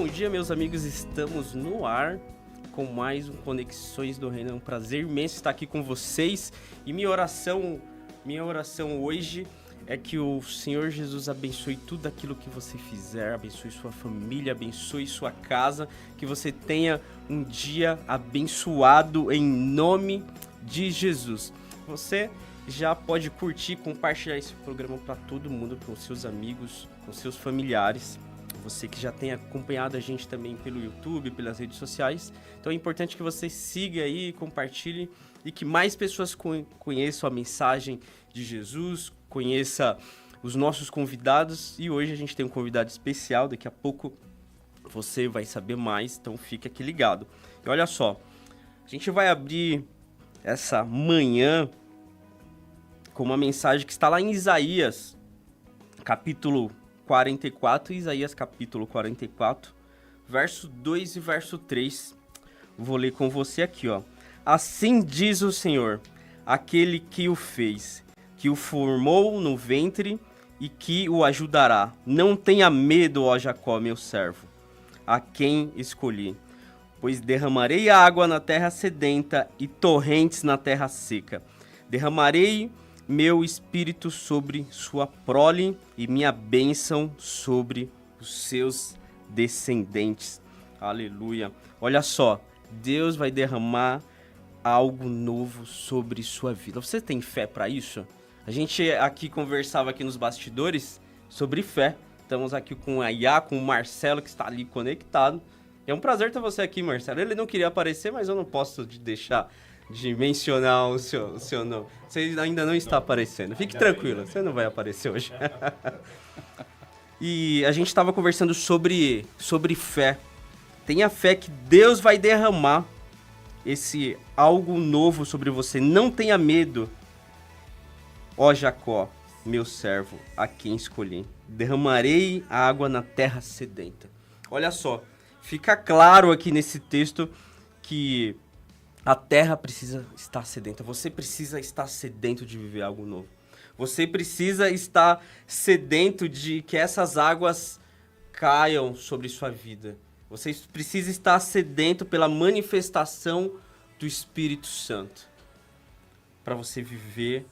bom dia, meus amigos. Estamos no ar com mais um Conexões do Reino. É um prazer imenso estar aqui com vocês. E minha oração hoje é que o Senhor Jesus abençoe tudo aquilo que você fizer, abençoe sua família, abençoe sua casa, que você tenha um dia abençoado em nome de Jesus. Você já pode curtir, compartilhar esse programa para todo mundo, com seus amigos, com seus familiares. Você que já tem acompanhado a gente também pelo YouTube, pelas redes sociais. Então é importante que você siga aí, compartilhe e que mais pessoas conheçam a mensagem de Jesus, conheça os nossos convidados. E hoje a gente tem um convidado especial, daqui a pouco você vai saber mais, então fique aqui ligado. E olha só, a gente vai abrir essa manhã com uma mensagem que está lá em Isaías, capítulo 44, Isaías capítulo 44, verso 2 e verso 3. Vou ler com você aqui, ó. Assim diz o Senhor, aquele que o fez, que o formou no ventre e que o ajudará. Não tenha medo, ó Jacó, meu servo, a quem escolhi. Pois derramarei água na terra sedenta e torrentes na terra seca. Derramarei meu espírito sobre sua prole e minha bênção sobre os seus descendentes. Aleluia. Olha só, Deus vai derramar algo novo sobre sua vida. Você tem fé para isso? A gente aqui conversava aqui nos bastidores sobre fé. Estamos aqui com a Iá, com o Marcelo, que está ali conectado. É um prazer ter você aqui, Marcelo. Ele não queria aparecer, mas eu não posso deixar de mencionar o seu nome. Você ainda não está aparecendo. Fique tranquilo, você não vai aparecer hoje. E a gente estava conversando sobre fé. Tenha fé que Deus vai derramar esse algo novo sobre você. Não tenha medo, ó Jacó, meu servo, a quem escolhi. Derramarei a água na terra sedenta. Olha só, fica claro aqui nesse texto que a terra precisa estar sedenta. Você precisa estar sedento de viver algo novo. Você precisa estar sedento de que essas águas caiam sobre sua vida. Você precisa estar sedento pela manifestação do Espírito Santo. Para você viver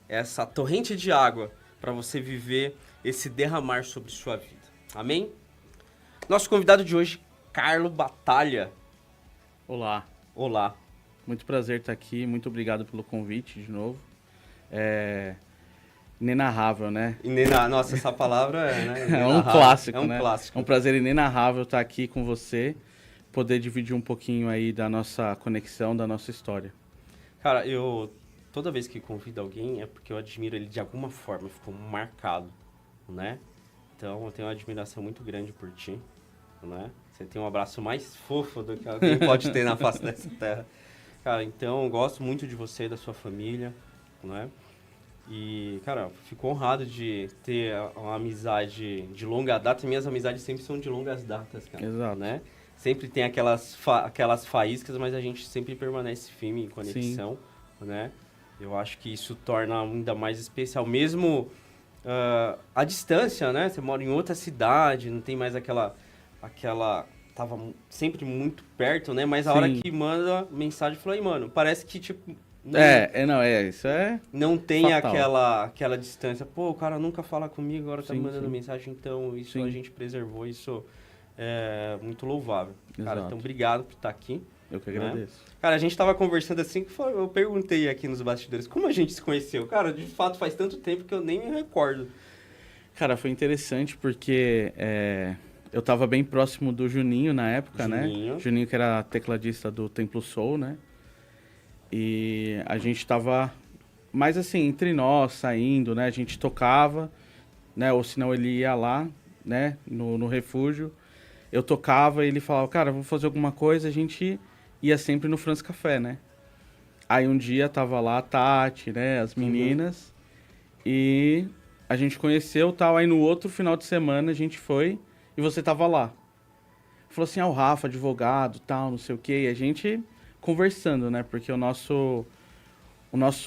essa torrente de água. Para você viver esse derramar sobre sua vida. Amém? Nosso convidado de hoje, Carlo Batalha. Olá. Olá. Muito prazer estar aqui, muito obrigado pelo convite de novo. É inenarrável, né? Nossa, essa palavra é um clássico, né? É um clássico. É um prazer inenarrável estar aqui com você, poder dividir um pouquinho aí da nossa conexão, da nossa história. Cara, toda vez que convido alguém é porque eu admiro ele de alguma forma, ficou marcado, né? Então eu tenho uma admiração muito grande por ti, né? Você tem um abraço mais fofo do que alguém pode ter na face dessa terra. Cara, então eu gosto muito de você e da sua família, né? E, cara, fico honrado de ter uma amizade de longa data. Minhas amizades sempre são de longas datas, cara. Exato. Né? Sempre tem aquelas faíscas, mas a gente sempre permanece firme em conexão, né? Eu acho que isso torna ainda mais especial. Mesmo a distância, né? Você mora em outra cidade, não tem mais aquela tava sempre muito perto, né? Mas a hora que manda mensagem, falou, aí, mano, parece que, tipo... isso é não tem fatal. aquela distância. Pô, o cara nunca fala comigo, agora tá mandando mensagem, então isso a gente preservou, isso é muito louvável. Cara, então obrigado por estar aqui. Eu que agradeço. Né? Cara, a gente tava conversando assim, eu perguntei aqui nos bastidores, como a gente se conheceu? Cara, de fato faz tanto tempo que eu nem me recordo. Cara, foi interessante porque eu tava bem próximo do Juninho na época, né? Juninho que era tecladista do Templo Soul, né? E a gente tava mais assim, entre nós, saindo, né? A gente tocava, né? Ou senão ele ia lá, né? No refúgio. Eu tocava e ele falava, cara, vamos fazer alguma coisa. A gente ia sempre no Franz Café, né? Aí um dia tava lá a Tati, né? As meninas. E a gente conheceu tal. Aí no outro final de semana a gente foi e você tava lá. Falou assim, o Rafa, advogado, tal, não sei o quê. E a gente... conversando, né? Porque o nosso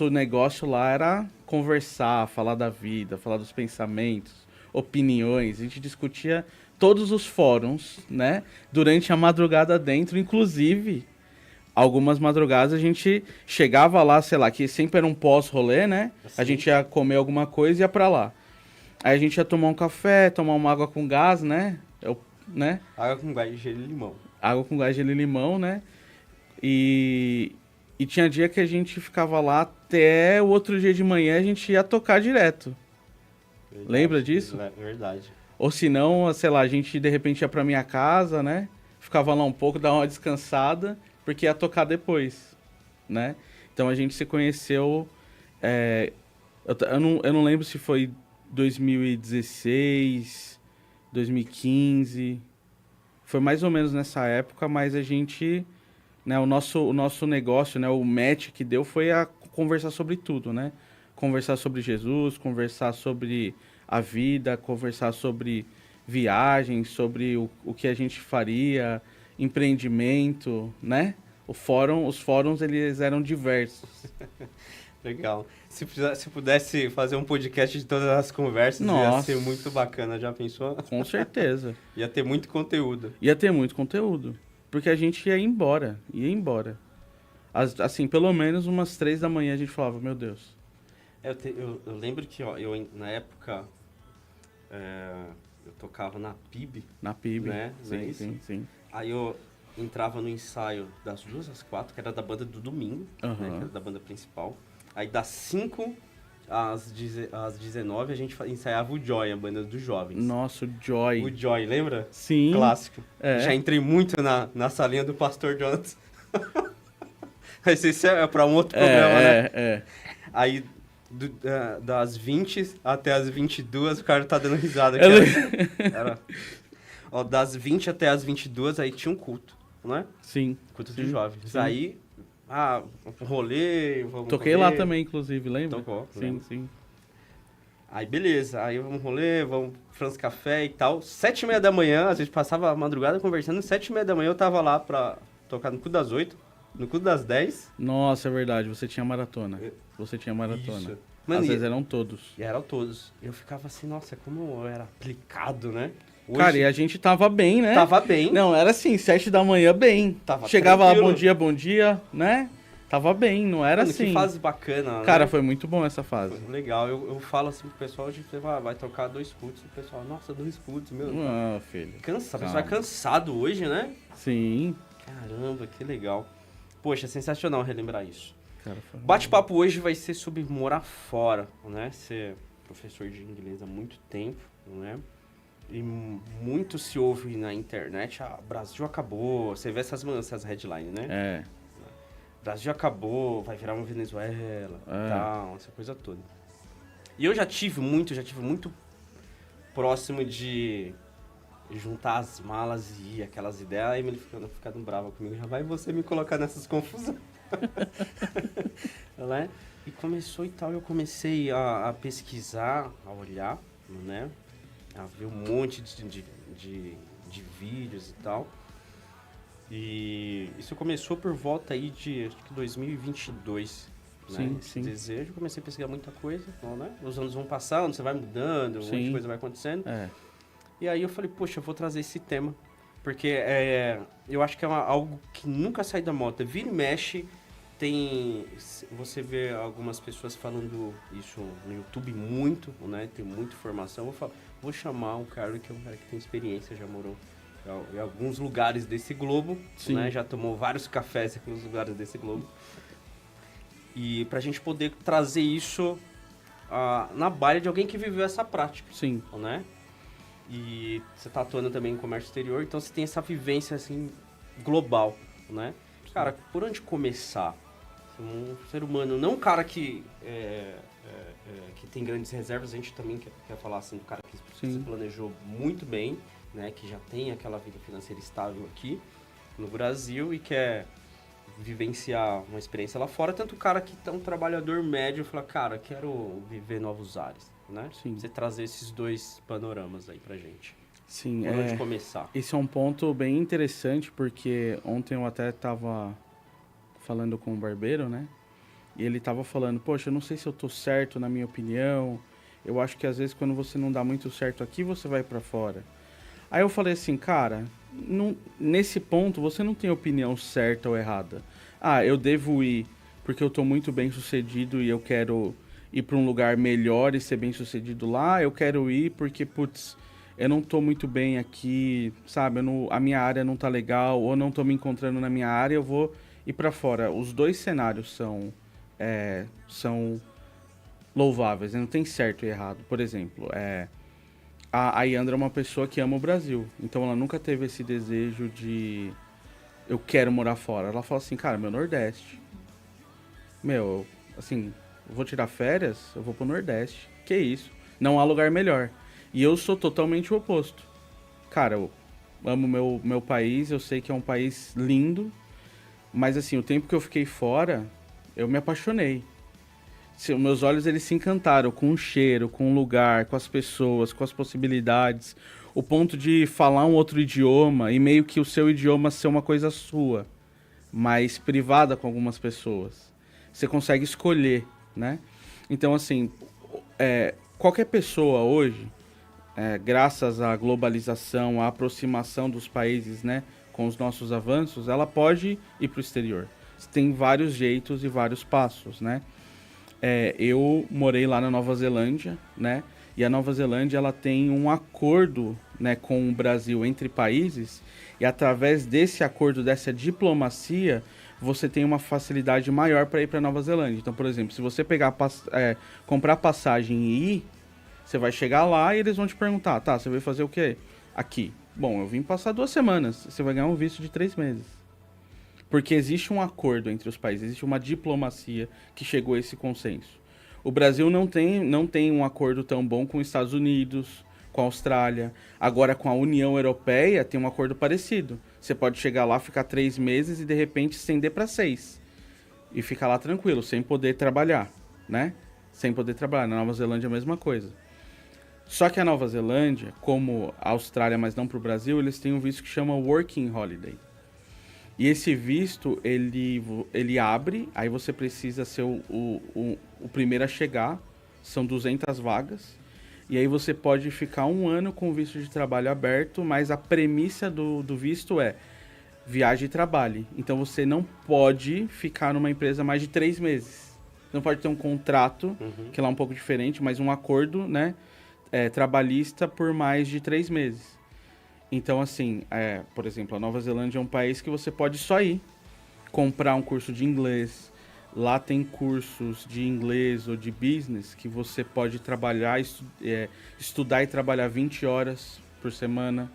negócio lá era conversar, falar da vida, falar dos pensamentos, opiniões. A gente discutia todos os fóruns, né? Durante a madrugada dentro, inclusive, algumas madrugadas a gente chegava lá, sei lá, que sempre era um pós-rolê, né? Assim. A gente ia comer alguma coisa e ia pra lá. Aí a gente ia tomar um café, tomar uma água com gás, né? Né? Água com gás, gelo e limão. Água com gás, gelo e limão, né? E tinha dia que a gente ficava lá até o outro dia de manhã a gente ia tocar direto. Verdade, lembra disso? Verdade. Ou se não, sei lá, a gente de repente ia pra minha casa, né? Ficava lá um pouco, dava uma descansada, porque ia tocar depois, né? Então a gente se conheceu... eu não lembro se foi 2016, 2015... Foi mais ou menos nessa época, mas a gente... Né, o nosso negócio, né, o match que deu foi a conversar sobre tudo, né? Conversar sobre Jesus, conversar sobre a vida, conversar sobre viagens, sobre o que a gente faria, empreendimento, né? Os fóruns, eles eram diversos. Legal. Se pudesse fazer um podcast de todas as conversas, nossa, ia ser muito bacana. Já pensou? Com certeza. Ia ter muito conteúdo. Ia ter muito conteúdo. Porque a gente ia embora. Assim, pelo menos umas 3 da manhã a gente falava, meu Deus. Eu lembro que, ó, na época, eu tocava na PIB. Na PIB, né? Sim. Aí eu entrava no ensaio das 2 às 4, que era da banda do domingo, né? Que era da banda principal. Aí das 5 às 19 a gente ensaiava o Joy, a banda dos jovens. Nossa, o Joy. O Joy, lembra? Sim. Clássico. Já entrei muito na salinha do Pastor Jonathan. Mas isso é pra um outro programa, né? Aí das 20 até as 22 o cara tá dando risada aqui. Ó, das 20 até as 22 aí tinha um culto, não é? Sim. Culto dos jovens. Sim. Aí... rolê, vamos Toquei comer. Lá também, inclusive, lembra? Tocou. Sim. Aí, beleza. Aí, vamos rolê, vamos Franz Café e tal. 7h30 da manhã, a gente passava a madrugada conversando. 7h30 da manhã eu tava lá pra tocar no Clube das 8, no Clube das 10. Nossa, é verdade. Você tinha maratona. Isso. Mano, às vezes eram todos. E eram todos. Eu ficava assim, nossa, como eu era aplicado, né? Hoje... Cara, e a gente tava bem, né? Tava bem. Não, era assim, 7 da manhã bem. Tava chegava tranquilo. Lá, bom dia, né? Tava bem, não era assim. Que fase bacana, né? Cara, foi muito bom essa fase. Foi legal. Eu falo assim pro pessoal, a gente vai tocar 2 cultos. O pessoal, nossa, 2 cultos, meu. Ah, filho. Cansa, o pessoal é cansado hoje, né? Sim. Caramba, que legal. Poxa, sensacional relembrar isso. Cara, bate-papo hoje vai ser sobre morar fora, né? Ser professor de inglês há muito tempo, né? E muito se ouve na internet, Brasil acabou. Você vê essas headlines, né? Brasil acabou, vai virar uma Venezuela, tal, essa coisa toda. E eu já tive muito próximo de juntar as malas e ir, aquelas ideias, aí ele ficando brava comigo, já vai você me colocar nessas confusões. Né? E começou e tal, eu comecei a pesquisar, a olhar, né? A ver um monte de vídeos e tal. E isso começou por volta aí de, acho que 2022, né? Esse desejo, comecei a pesquisar muita coisa, né? Os anos vão passando, você vai mudando, um monte de coisa vai acontecendo. E aí eu falei, poxa, eu vou trazer esse tema, porque eu acho que é algo que nunca sai da moda. Vira e mexe, você vê algumas pessoas falando isso no YouTube muito, né? Tem muita informação. Vou chamar um cara que é um cara que tem experiência, já morou em alguns lugares desse globo, né? Já tomou vários cafés em alguns lugares desse globo. E pra gente poder trazer isso na baia de alguém que viveu essa prática. Sim. Né? E você tá atuando também em comércio exterior, então você tem essa vivência, assim, global, né? Cara, por onde começar? Um ser humano, não um cara que tem grandes reservas, a gente também quer falar, assim, do cara que se planejou muito bem, né? Que já tem aquela vida financeira estável aqui no Brasil e quer vivenciar uma experiência lá fora, tanto o cara que é um trabalhador médio fala, cara, quero viver novos ares. Né? Você trazer esses 2 panoramas aí pra gente. Sim, por onde começar? Esse é um ponto bem interessante, porque ontem eu até tava falando com o barbeiro, né? E ele tava falando, poxa, eu não sei se eu tô certo na minha opinião. Eu acho que às vezes quando você não dá muito certo aqui, você vai pra fora. Aí eu falei assim, cara, nesse ponto você não tem opinião certa ou errada. Ah, eu devo ir porque eu tô muito bem sucedido e eu quero ir para um lugar melhor e ser bem sucedido lá. Eu quero ir porque, putz, eu não tô muito bem aqui, sabe? A minha área não tá legal, ou não tô me encontrando na minha área, eu vou ir para fora. Os dois cenários são louváveis, né? Não tem certo e errado. Por exemplo, a Yandra é uma pessoa que ama o Brasil, então ela nunca teve esse desejo de eu quero morar fora. Ela fala assim, cara, meu Nordeste. Meu, assim, eu vou tirar férias, eu vou pro Nordeste. Que isso? Não há lugar melhor. E eu sou totalmente o oposto. Cara, eu amo meu país, eu sei que é um país lindo, mas assim, o tempo que eu fiquei fora, eu me apaixonei. Meus olhos eles se encantaram com o cheiro, com o lugar, com as pessoas, com as possibilidades. O ponto de falar um outro idioma e meio que o seu idioma ser uma coisa sua, mas privada com algumas pessoas. Você consegue escolher, né? Então, assim, qualquer pessoa hoje, graças à globalização, à aproximação dos países, né, com os nossos avanços, ela pode ir para o exterior. Tem vários jeitos e vários passos, né? Eu morei lá na Nova Zelândia, né? E a Nova Zelândia ela tem um acordo, né, com o Brasil entre países, e através desse acordo, dessa diplomacia, você tem uma facilidade maior para ir para Nova Zelândia. Então, por exemplo, se você comprar passagem e ir, você vai chegar lá e eles vão te perguntar, tá, você veio fazer o quê aqui? Bom, eu vim passar 2 semanas, você vai ganhar um visto de 3 meses. Porque existe um acordo entre os países, existe uma diplomacia que chegou a esse consenso. O Brasil não tem um acordo tão bom com os Estados Unidos, com a Austrália. Agora, com a União Europeia, tem um acordo parecido. Você pode chegar lá, ficar 3 meses e, de repente, estender para 6. E ficar lá tranquilo, sem poder trabalhar, né? Sem poder trabalhar. Na Nova Zelândia, a mesma coisa. Só que a Nova Zelândia, como a Austrália, mas não para o Brasil, eles têm um visto que chama Working Holiday. E esse visto, ele abre, aí você precisa ser o primeiro a chegar, são 200 vagas, e aí você pode ficar 1 ano com o visto de trabalho aberto, mas a premissa do visto é viaje e trabalhe. Então você não pode ficar numa empresa mais de 3 meses. Não pode ter um contrato, que lá é um pouco diferente, mas um acordo, né, trabalhista por mais de 3 meses. Então, assim, por exemplo, a Nova Zelândia é um país que você pode só ir, comprar um curso de inglês. Lá tem cursos de inglês ou de business que você pode trabalhar, estudar e trabalhar 20 horas por semana.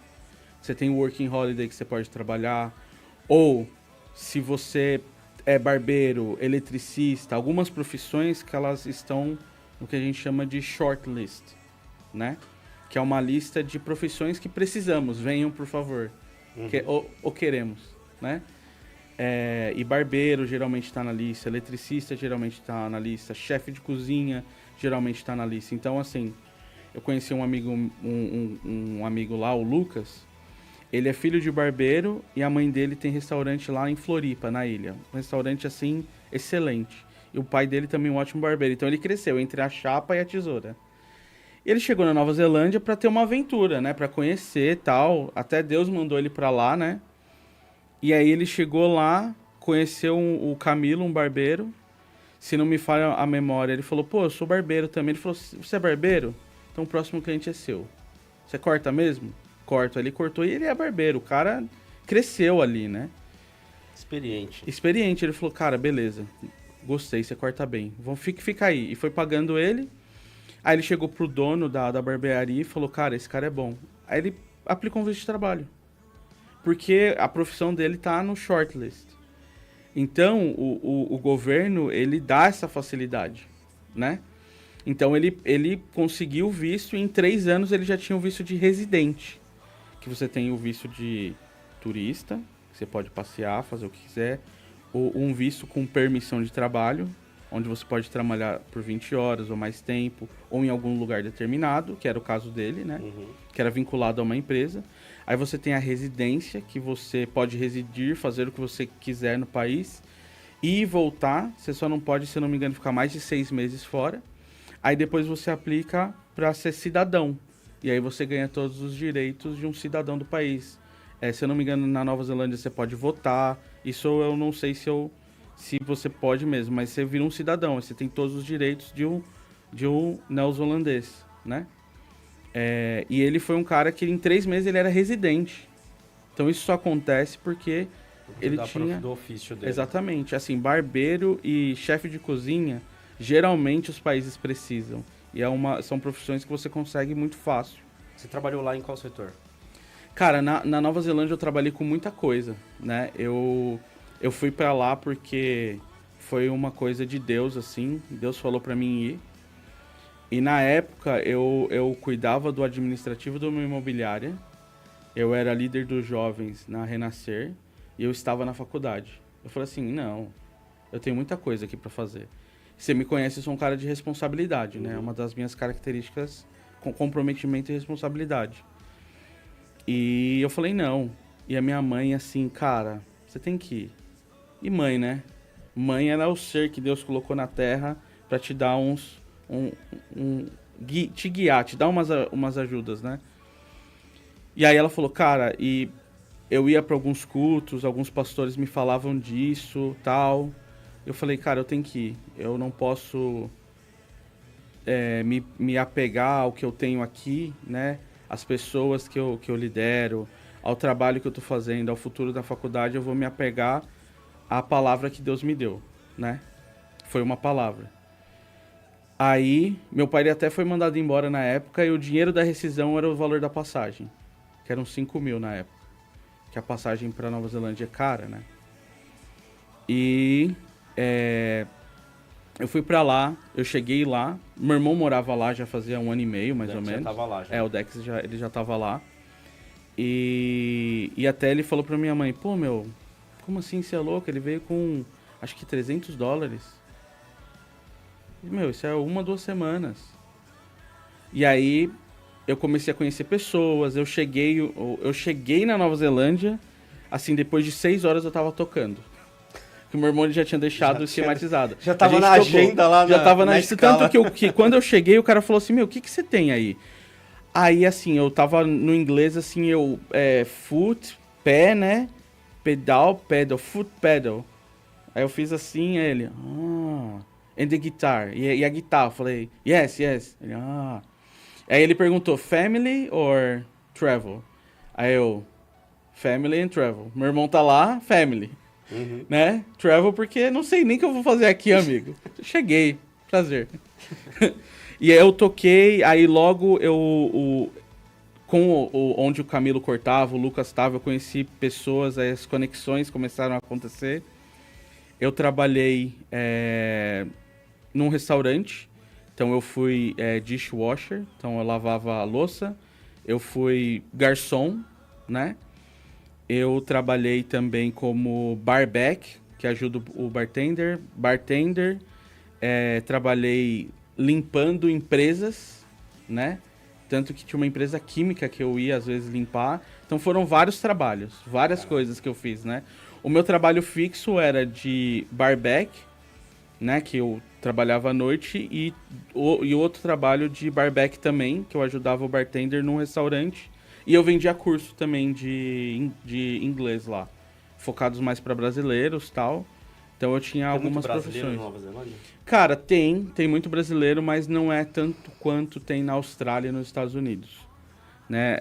Você tem o Working Holiday que você pode trabalhar. Ou, se você é barbeiro, eletricista, algumas profissões que elas estão no que a gente chama de shortlist, né? Que é uma lista de profissões que precisamos, venham por favor, ou queremos, né? E barbeiro geralmente está na lista, eletricista geralmente está na lista, chefe de cozinha geralmente está na lista. Então, assim, eu conheci um amigo, um amigo lá, o Lucas, ele é filho de barbeiro e a mãe dele tem restaurante lá em Floripa, na ilha. Um restaurante, assim, excelente. E o pai dele também é um ótimo barbeiro. Então ele cresceu entre a chapa e a tesoura. Ele chegou na Nova Zelândia para ter uma aventura, né? Para conhecer e tal. Até Deus mandou ele para lá, né? E aí ele chegou lá, conheceu o Camilo, um barbeiro. Se não me falha a memória, ele falou, pô, eu sou barbeiro também. Ele falou, você é barbeiro? Então o próximo cliente é seu. Você corta mesmo? Corto. Ele cortou e ele é barbeiro. O cara cresceu ali, né? Experiente. Ele falou, cara, beleza. Gostei, você corta bem. Fica aí. E foi pagando ele. Aí ele chegou pro dono da barbearia e falou, cara, esse cara é bom. Aí ele aplicou um visto de trabalho. Porque a profissão dele tá no shortlist. Então, o governo, ele dá essa facilidade, né? Então, ele conseguiu o visto e em 3 anos ele já tinha o visto de residente. Que você tem o visto de turista, que você pode passear, fazer o que quiser. Ou um visto com permissão de trabalho, onde você pode trabalhar por 20 horas ou mais tempo, ou em algum lugar determinado, que era o caso dele, né? Que era vinculado a uma empresa. Aí você tem a residência, que você pode residir, fazer o que você quiser no país e voltar. Você só não pode, se não me engano, ficar mais de 6 meses fora. Aí depois você aplica para ser cidadão. e aí você ganha todos os direitos de um cidadão do país. Se eu não me engano, na Nova Zelândia você pode votar. Isso eu não sei se você pode mesmo, mas você vira um cidadão, você tem todos os direitos de um neozelandês, né? E ele foi um cara que em 3 meses ele era residente. Então isso só acontece porque ele tinha... do ofício dele. Exatamente. Assim, barbeiro e chefe de cozinha, geralmente os países precisam. E são profissões que você consegue muito fácil. Você trabalhou lá em qual setor? Cara, na Nova Zelândia eu trabalhei com muita coisa, né? Eu fui pra lá porque foi uma coisa de Deus, assim. Deus falou pra mim ir. E na época eu cuidava do administrativo de uma imobiliária. Eu era líder dos jovens na Renascer e eu estava na faculdade. Eu falei assim, não, eu tenho muita coisa aqui pra fazer. Você me conhece, eu sou um cara de responsabilidade, né? Uma das minhas características, comprometimento e responsabilidade. E eu falei, não. E a minha mãe, assim, cara, você tem que ir. E mãe, né? Mãe era o ser que Deus colocou na terra pra te dar te guiar, te dar umas ajudas, né? E aí ela falou, cara, e eu ia pra alguns cultos, alguns pastores me falavam disso, tal. Eu falei, cara, eu tenho que ir. Eu não posso me apegar ao que eu tenho aqui, né? As pessoas que eu lidero, ao trabalho que eu tô fazendo, ao futuro da faculdade, eu vou me apegar à palavra que Deus me deu, né? Foi uma palavra. Aí, meu pai até foi mandado embora na época e o dinheiro da rescisão era o valor da passagem, que eram 5 mil na época. Que a passagem pra Nova Zelândia é cara, né? E eu fui pra lá, eu cheguei lá, meu irmão morava lá já fazia 1 ano e meio, mais ou menos. Já tava lá, já. O Dex ele já tava lá. E até ele falou pra minha mãe, pô, meu, como assim você é louco? Ele veio com, acho que $300. E, meu, isso é 1, 2 semanas. E aí, eu comecei a conhecer pessoas, eu cheguei na Nova Zelândia, assim, depois de 6 horas eu tava tocando. Que o meu irmão já tinha deixado esquematizado. Já tava na agenda lá já tava na escala. Tanto que quando eu cheguei, o cara falou assim, meu, o que você tem aí? Aí, assim, eu tava no inglês, assim, foot, pé, né? Pedal, foot, pedal. Aí eu fiz assim, aí ele, and the guitar. E a guitarra, eu falei, yes. Ele, Aí ele perguntou, family or travel? Aí eu, family and travel. Meu irmão tá lá, family. Né? Travel porque não sei nem o que eu vou fazer aqui, amigo. Cheguei, prazer. E aí eu toquei, aí logo onde o Camilo cortava, o Lucas tava, eu conheci pessoas, aí as conexões começaram a acontecer. Eu trabalhei num restaurante, então eu fui dishwasher, então eu lavava a louça. Eu fui garçom, né? Eu trabalhei também como barback, que ajuda o bartender. Trabalhei limpando empresas, né? Tanto que tinha uma empresa química que eu ia às vezes limpar. Então foram vários trabalhos, várias coisas que eu fiz, né? O meu trabalho fixo era de barback, né? Que eu trabalhava à noite e outro trabalho de barback também, que eu ajudava o bartender num restaurante. E eu vendia curso também de inglês lá, focados mais para brasileiros e tal. Então eu tinha algumas profissões. Nova Zelândia? Cara, tem muito brasileiro, mas não é tanto quanto tem na Austrália e nos Estados Unidos. Né?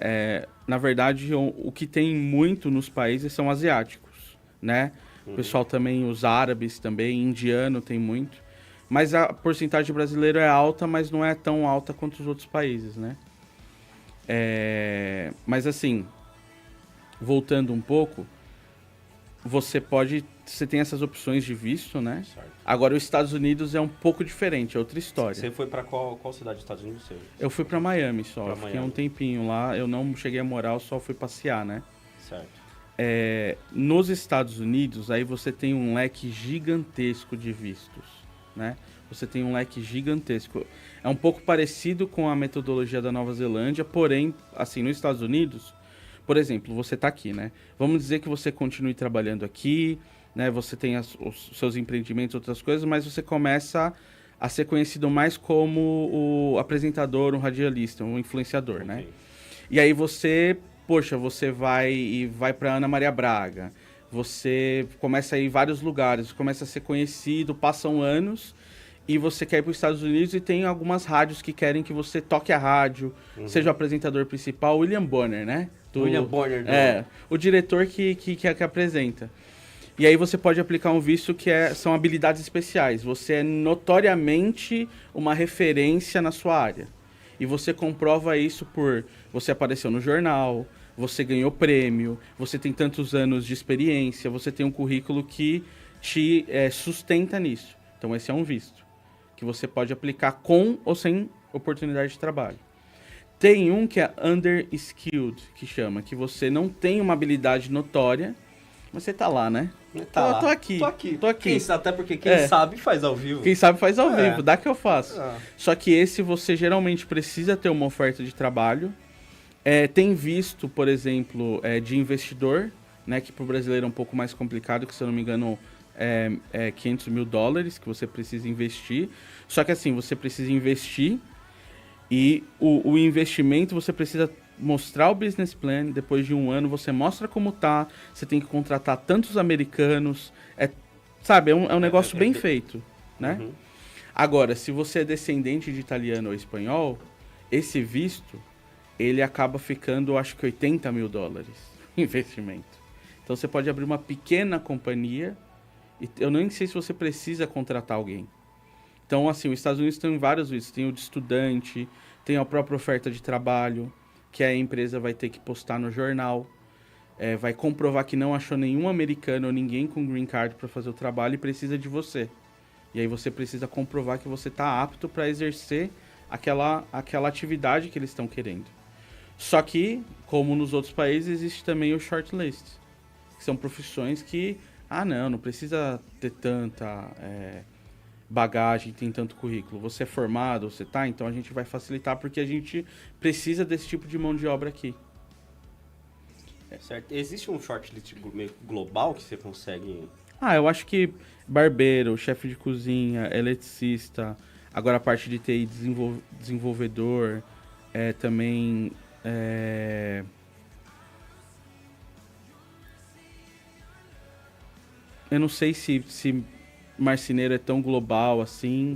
Na verdade, o que tem muito nos países são asiáticos, né? O pessoal também, os árabes também, indiano tem muito. Mas a porcentagem de brasileiro é alta, mas não é tão alta quanto os outros países, né? Mas assim, voltando um pouco, você tem essas opções de visto, né? Certo. Agora, os Estados Unidos é um pouco diferente, é outra história. Você foi pra qual cidade dos Estados Unidos? Eu fui pra Miami só, fiquei um tempinho lá, eu não cheguei a morar, eu só fui passear, né? Certo. Nos Estados Unidos, aí você tem um leque gigantesco de vistos, né? Você tem um leque gigantesco. É um pouco parecido com a metodologia da Nova Zelândia, porém, assim, nos Estados Unidos, por exemplo, você tá aqui, né? Vamos dizer que você continue trabalhando aqui, né? Você tem os seus empreendimentos, outras coisas, mas você começa a ser conhecido mais como o apresentador, um radialista, um influenciador, né? E aí você vai para Ana Maria Braga, você começa a ir em vários lugares, começa a ser conhecido, passam anos e você quer ir para os Estados Unidos e tem algumas rádios que querem que você toque a rádio, seja o apresentador principal, William Bonner, né? William Bonner. O diretor que apresenta. E aí você pode aplicar um visto são habilidades especiais. Você é notoriamente uma referência na sua área. E você comprova isso você apareceu no jornal, você ganhou prêmio, você tem tantos anos de experiência, você tem um currículo que te sustenta nisso. Então esse é um visto, que você pode aplicar com ou sem oportunidade de trabalho. Tem um que é under-skilled, que você não tem uma habilidade notória, mas você tá lá, né? Tô aqui. Até porque quem sabe faz ao vivo. Quem sabe faz ao vivo, dá que eu faço. Só que esse você geralmente precisa ter uma oferta de trabalho. Tem visto, por exemplo, de investidor, né? Que pro brasileiro é um pouco mais complicado, que se eu não me engano é $500 mil que você precisa investir. Só que assim, você precisa investir e o investimento você precisa mostrar o business plan. Depois de um ano você mostra como tá, você tem que contratar tantos americanos, é um negócio bem feito, né? Agora, se você é descendente de italiano ou espanhol, esse visto, ele acaba ficando, acho que $80 mil investimento. Então você pode abrir uma pequena companhia e eu nem sei se você precisa contratar alguém. Então, assim, os Estados Unidos tem vários vistos, tem o de estudante, tem a própria oferta de trabalho, que a empresa vai ter que postar no jornal, vai comprovar que não achou nenhum americano ou ninguém com green card para fazer o trabalho e precisa de você. E aí você precisa comprovar que você está apto para exercer aquela atividade que eles estão querendo. Só que, como nos outros países, existe também o shortlist, que são profissões que, não precisa ter tanta bagagem, tem tanto currículo. Você é formado, então a gente vai facilitar porque a gente precisa desse tipo de mão de obra aqui. Certo. Existe um shortlist global que você consegue... Eu acho que barbeiro, chefe de cozinha, eletricista, agora a parte de TI, desenvolvedor, também... Eu não sei se marceneiro é tão global assim.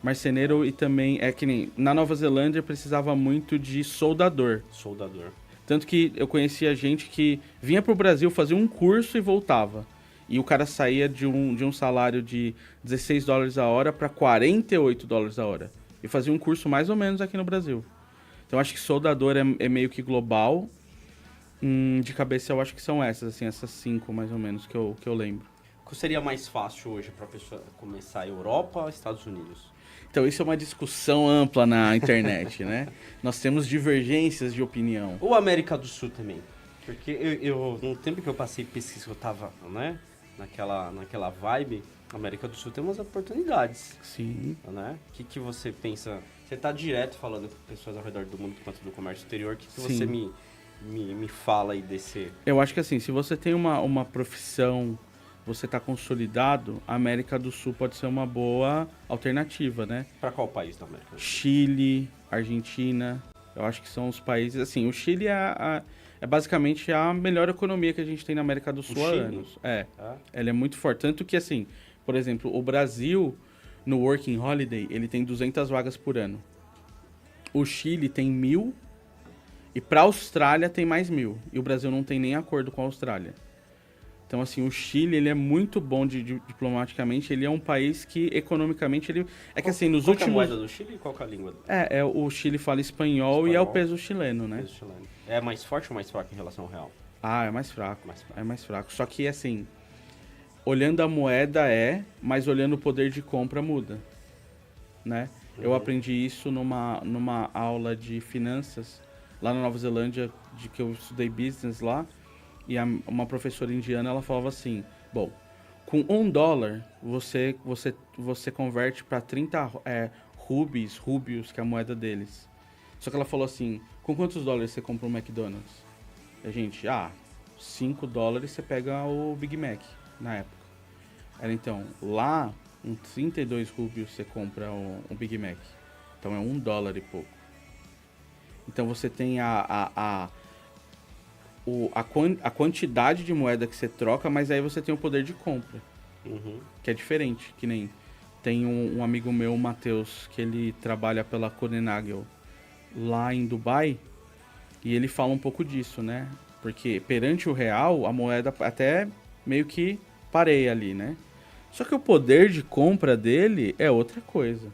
Marceneiro e também que nem na Nova Zelândia precisava muito de soldador. Tanto que eu conhecia gente que vinha pro Brasil, fazia um curso e voltava. E o cara saía de um salário de $16 a hora para $48 a hora. E fazia um curso mais ou menos aqui no Brasil. Então acho que soldador é meio que global. De cabeça eu acho que são essas 5 mais ou menos que eu lembro. O que seria mais fácil hoje para a pessoa começar Europa ou Estados Unidos? Então isso é uma discussão ampla na internet, né? Nós temos divergências de opinião. Ou América do Sul também. Porque eu no tempo que eu passei pesquisa, eu tava, né, naquela vibe, América do Sul tem umas oportunidades. Sim. Né? O que você pensa? Você tá direto falando com pessoas ao redor do mundo quanto do comércio exterior, o que você me fala aí desse... Eu acho que assim, se você tem uma profissão, você tá consolidado, a América do Sul pode ser uma boa alternativa, né? Para qual país da América do Sul? Chile, Argentina, eu acho que são os países, assim, o Chile é basicamente a melhor economia que a gente tem na América do Sul há anos. Ela é muito forte, tanto que assim, por exemplo, o Brasil, no Working Holiday, ele tem 200 vagas por ano. O Chile tem 1.000 e para a Austrália tem mais 1.000. E o Brasil não tem nem acordo com a Austrália. Então, assim, o Chile, ele é muito bom diplomaticamente. Ele é um país que, economicamente, ele... Assim, nos últimos... Qual é a moeda do Chile e qual é a língua? O Chile fala espanhol e é o peso chileno, né? Peso chileno. É mais forte ou mais fraco em relação ao real? É mais fraco. É mais fraco. Só que, assim, olhando a moeda mas olhando o poder de compra muda, né? Eu aprendi isso numa aula de finanças lá na Nova Zelândia, de que eu estudei business lá. E uma professora indiana, ela falava assim, bom, com $1 você converte para 30 rúbios, que é a moeda deles. Só que ela falou assim, com quantos dólares você compra um McDonald's? E a gente, $5 você pega o Big Mac, na época. Era então, lá, com 32 rúbios você compra um Big Mac. Então é $1 e pouco. Então você tem a quantidade de moeda que você troca, mas aí você tem o poder de compra. Que é diferente, que nem tem um amigo meu, o Matheus, que ele trabalha pela Codenagel lá em Dubai, e ele fala um pouco disso, né? Porque perante o real, a moeda até meio que pareia ali, né? Só que o poder de compra dele é outra coisa,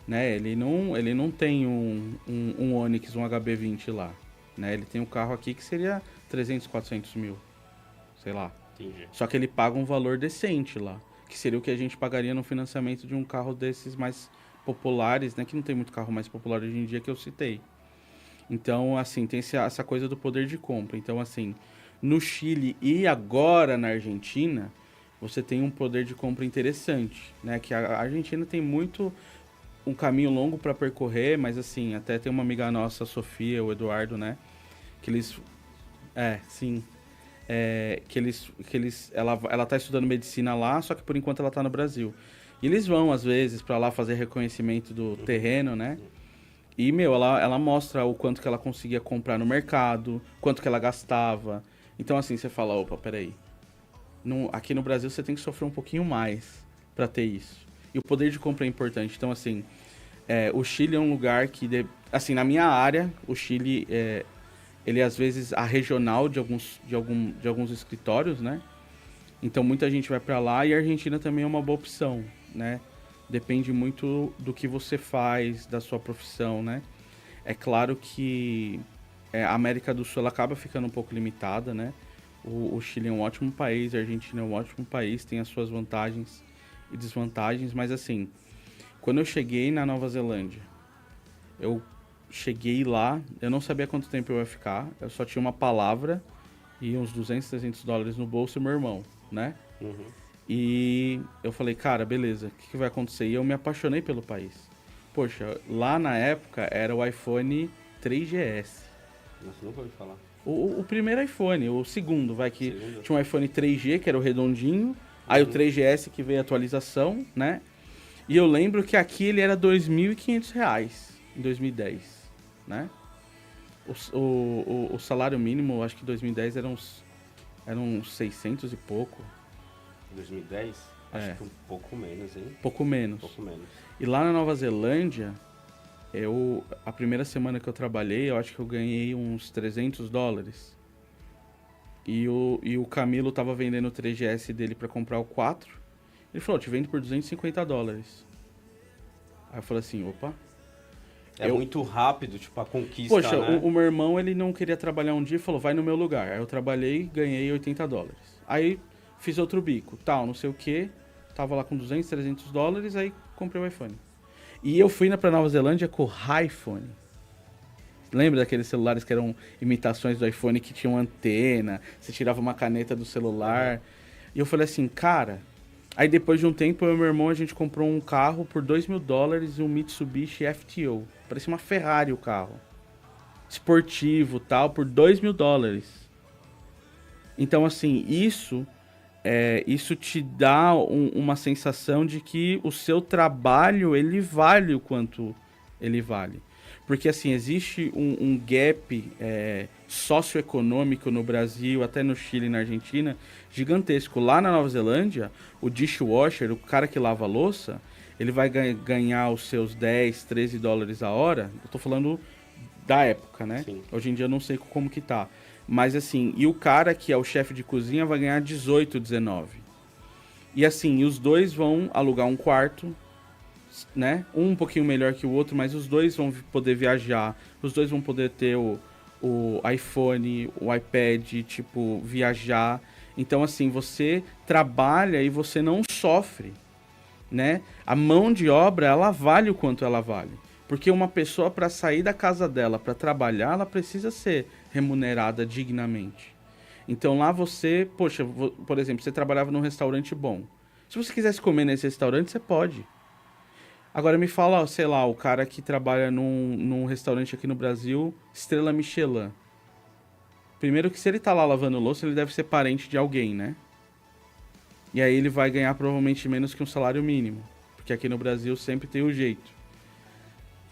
né? Ele não tem um Onix, um HB20 lá, né? Ele tem um carro aqui que seria 300, 400 mil, sei lá. Entendi. Só que ele paga um valor decente lá, que seria o que a gente pagaria no financiamento de um carro desses mais populares, né? Que não tem muito carro mais popular hoje em dia que eu citei. Então, assim, tem essa coisa do poder de compra. Então, assim, no Chile e agora na Argentina, você tem um poder de compra interessante, né? Que a Argentina tem muito um caminho longo para percorrer, mas assim, até tem uma amiga nossa, a Sofia, o Eduardo, né? Que eles... sim. Ela tá estudando medicina lá, só que por enquanto ela tá no Brasil. E eles vão, às vezes, para lá fazer reconhecimento do terreno, né? E, ela mostra o quanto que ela conseguia comprar no mercado, quanto que ela gastava. Então, assim, você fala, opa, peraí. Aqui no Brasil você tem que sofrer um pouquinho mais para ter isso. E o poder de compra é importante. Então, assim, o Chile é um lugar que... assim, na minha área, o Chile ele é, às vezes, a regional de alguns escritórios, né? Então, muita gente vai para lá e a Argentina também é uma boa opção, né? Depende muito do que você faz, da sua profissão, né? É claro que a América do Sul ela acaba ficando um pouco limitada, né? O Chile é um ótimo país, a Argentina é um ótimo país, tem as suas vantagens e desvantagens, mas assim, quando eu cheguei na Nova Zelândia, eu cheguei lá, eu não sabia quanto tempo eu ia ficar, eu só tinha uma palavra e uns 200, 300 dólares no bolso e meu irmão, né? E eu falei, cara, beleza, o que vai acontecer? E eu me apaixonei pelo país. Poxa, lá na época era o iPhone 3GS. Nossa, nunca ouvi falar. O primeiro iPhone, o segundo, tinha um iPhone 3G, que era o redondinho, aí o 3GS que veio a atualização, né? E eu lembro que aqui ele era R$2.500 em 2010, né? O salário mínimo, acho que em 2010 eram uns 600 e pouco. 2010? Acho que um pouco menos, hein? Pouco menos. E lá na Nova Zelândia, a primeira semana que eu trabalhei, eu acho que eu ganhei uns 300 dólares. E o Camilo tava vendendo o 3GS dele pra comprar o 4. Ele falou, te vendo por 250 dólares. Aí eu falei assim, opa. Muito rápido, tipo, a conquista, poxa, né? o meu irmão, ele não queria trabalhar um dia e falou, vai no meu lugar. Aí eu trabalhei, ganhei 80 dólares. Aí fiz outro bico, tal, não sei o que. Tava lá com 200, 300 dólares, aí comprei o iPhone. E eu fui pra Nova Zelândia com o iPhone. Lembra daqueles celulares que eram imitações do iPhone que tinham antena? Você tirava uma caneta do celular. E eu falei assim, cara... Aí depois de um tempo, eu e meu irmão, a gente comprou um carro por $2.000, um Mitsubishi FTO. Parecia uma Ferrari o carro. Esportivo, tal, por $2.000. Então, assim, isso te dá uma sensação de que o seu trabalho, ele vale o quanto ele vale. Porque, assim, existe um gap socioeconômico no Brasil, até no Chile e na Argentina, gigantesco. Lá na Nova Zelândia, o dishwasher, o cara que lava a louça, ele vai ganhar os seus 10, 13 dólares a hora. Eu tô falando da época, né? Sim. Hoje em dia eu não sei como que tá. Mas, assim, e o cara que é o chefe de cozinha vai ganhar 18, 19. E, assim, os dois vão alugar um quarto, né? Um pouquinho melhor que o outro, mas os dois vão poder viajar, os dois vão poder ter o iPhone, o iPad, tipo, viajar. Então, assim, você trabalha e você não sofre, né? A mão de obra, ela vale o quanto ela vale. Porque uma pessoa, para sair da casa dela, para trabalhar, ela precisa ser remunerada dignamente. Então, lá você, poxa, por exemplo, você trabalhava num restaurante bom. Se você quisesse comer nesse restaurante, você pode. Agora me fala, sei lá, o cara que trabalha num restaurante aqui no Brasil, Estrela Michelin. Primeiro que se ele tá lá lavando louça, ele deve ser parente de alguém, né? E aí ele vai ganhar provavelmente menos que um salário mínimo. Porque aqui no Brasil sempre tem o jeito.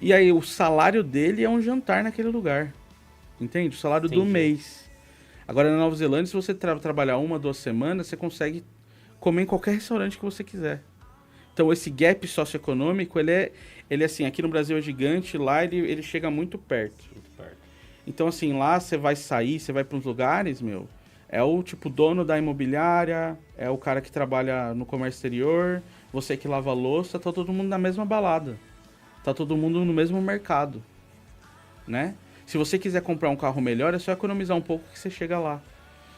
E aí o salário dele é um jantar naquele lugar. Entende? O salário do mês. Agora na Nova Zelândia, se você trabalhar 1, 2 semanas, você consegue comer em qualquer restaurante que você quiser. Então esse gap socioeconômico, ele é assim, aqui no Brasil é gigante, lá ele chega muito perto. Muito perto. Então assim, lá você vai sair, você vai para uns lugares, meu, é o tipo dono da imobiliária, é o cara que trabalha no comércio exterior, você que lava a louça, tá todo mundo na mesma balada. Tá todo mundo no mesmo mercado, né? Se você quiser comprar um carro melhor, é só economizar um pouco que você chega lá.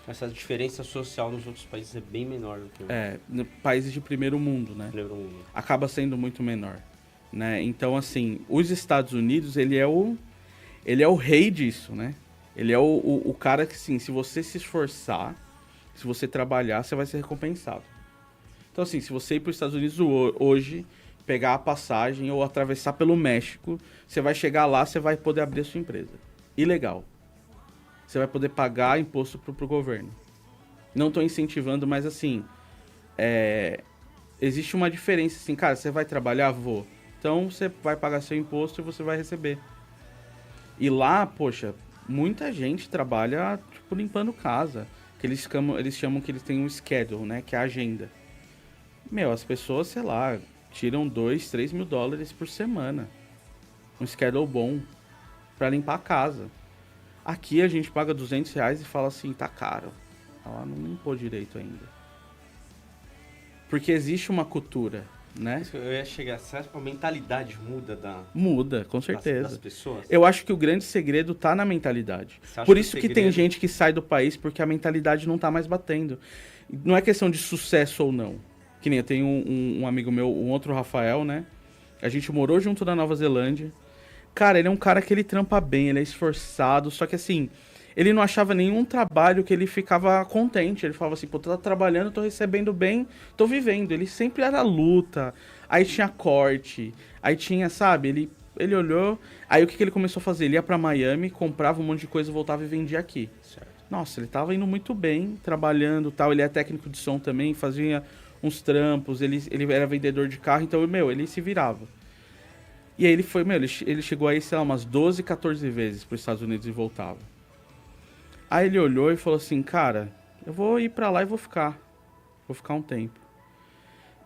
Essa diferença social nos outros países é bem menor do que... países de primeiro mundo, né? Primeiro mundo. Acaba sendo muito menor, né? Então, assim, os Estados Unidos, ele é o rei disso, né? Ele é o cara que, assim, se você se esforçar, se você trabalhar, você vai ser recompensado. Então, assim, se você ir para os Estados Unidos hoje, pegar a passagem ou atravessar pelo México, você vai chegar lá, você vai poder abrir a sua empresa. Ilegal. Você vai poder pagar imposto pro governo. Não estou incentivando, mas assim, existe uma diferença, assim, cara, você vai trabalhar? Vou. Então você vai pagar seu imposto e você vai receber. E lá, poxa, muita gente trabalha, tipo, limpando casa. Que eles chamam que eles têm um schedule, né, que é a agenda. Meu, as pessoas, sei lá, tiram 2, 3 mil dólares por semana. Um schedule bom pra limpar a casa. Aqui a gente paga R$200 e fala assim, tá caro. Ela não limpou direito ainda. Porque existe uma cultura, né? Eu ia chegar, você acha que a mentalidade muda Muda, com certeza. Das pessoas? Eu acho que o grande segredo tá na mentalidade. Por isso que tem gente que sai do país porque a mentalidade não tá mais batendo. Não é questão de sucesso ou não. Que nem eu tenho um amigo meu, um outro Rafael, né? A gente morou junto na Nova Zelândia. Cara, ele é um cara que ele trampa bem, ele é esforçado, só que assim, ele não achava nenhum trabalho que ele ficava contente. Ele falava assim, pô, tô trabalhando, tô recebendo bem, tô vivendo. Ele sempre era luta, aí tinha corte, aí tinha, sabe, ele olhou, aí o que ele começou a fazer? Ele ia pra Miami, comprava um monte de coisa, voltava e vendia aqui. Certo. Nossa, ele tava indo muito bem, trabalhando e tal, ele é técnico de som também, fazia uns trampos, ele era vendedor de carro, então, meu, ele se virava. E aí ele foi, meu, ele chegou aí, sei lá, umas 12, 14 vezes para os Estados Unidos e voltava. Aí ele olhou e falou assim, cara, eu vou ir para lá e vou ficar um tempo.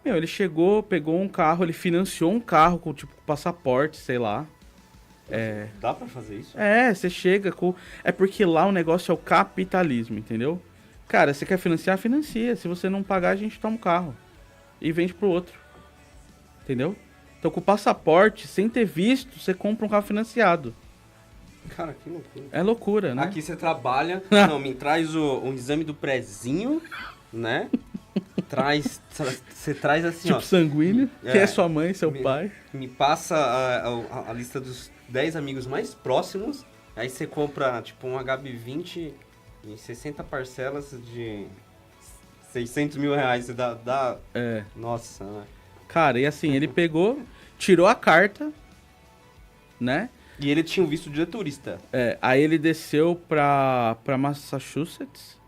Meu, ele chegou, pegou um carro, ele financiou um carro com, tipo, passaporte, sei lá. Dá para fazer isso? Você chega com... É porque lá o negócio é o capitalismo, entendeu? Cara, você quer financiar? Financia. Se você não pagar, a gente toma um carro e vende pro outro. Entendeu? Então, com o passaporte, sem ter visto, você compra um carro financiado. Cara, que loucura. É loucura, né? Aqui você trabalha... Não, me traz um exame do prezinho, né? Você traz assim, tipo, sanguíneo, que é sua mãe, seu pai. Me passa a lista dos 10 amigos mais próximos. Aí você compra, tipo, um HB20 em 60 parcelas de 600 mil reais. Você dá... Nossa, né? Cara, e assim, ele pegou, tirou a carta, né? E ele tinha um visto de turista. Aí ele desceu pra Massachusetts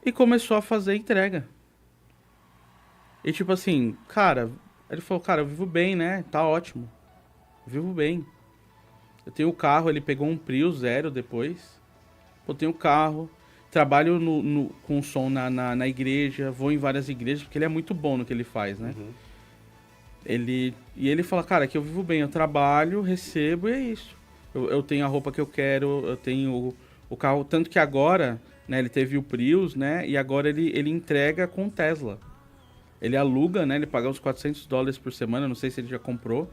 e começou a fazer entrega. E tipo assim, cara, ele falou, cara, eu vivo bem, né? Tá ótimo. Eu vivo bem. Eu tenho o carro, ele pegou um Prius 0 depois. Eu tenho o carro, trabalho com som na igreja, vou em várias igrejas, porque ele é muito bom no que ele faz, né? Uhum. Ele fala, cara, aqui eu vivo bem, eu trabalho, recebo e é isso. Eu tenho a roupa que eu quero, eu tenho o carro, tanto que agora, né, ele teve o Prius, né, e agora ele entrega com o Tesla. Ele aluga, né, ele paga uns $400 por semana, não sei se ele já comprou,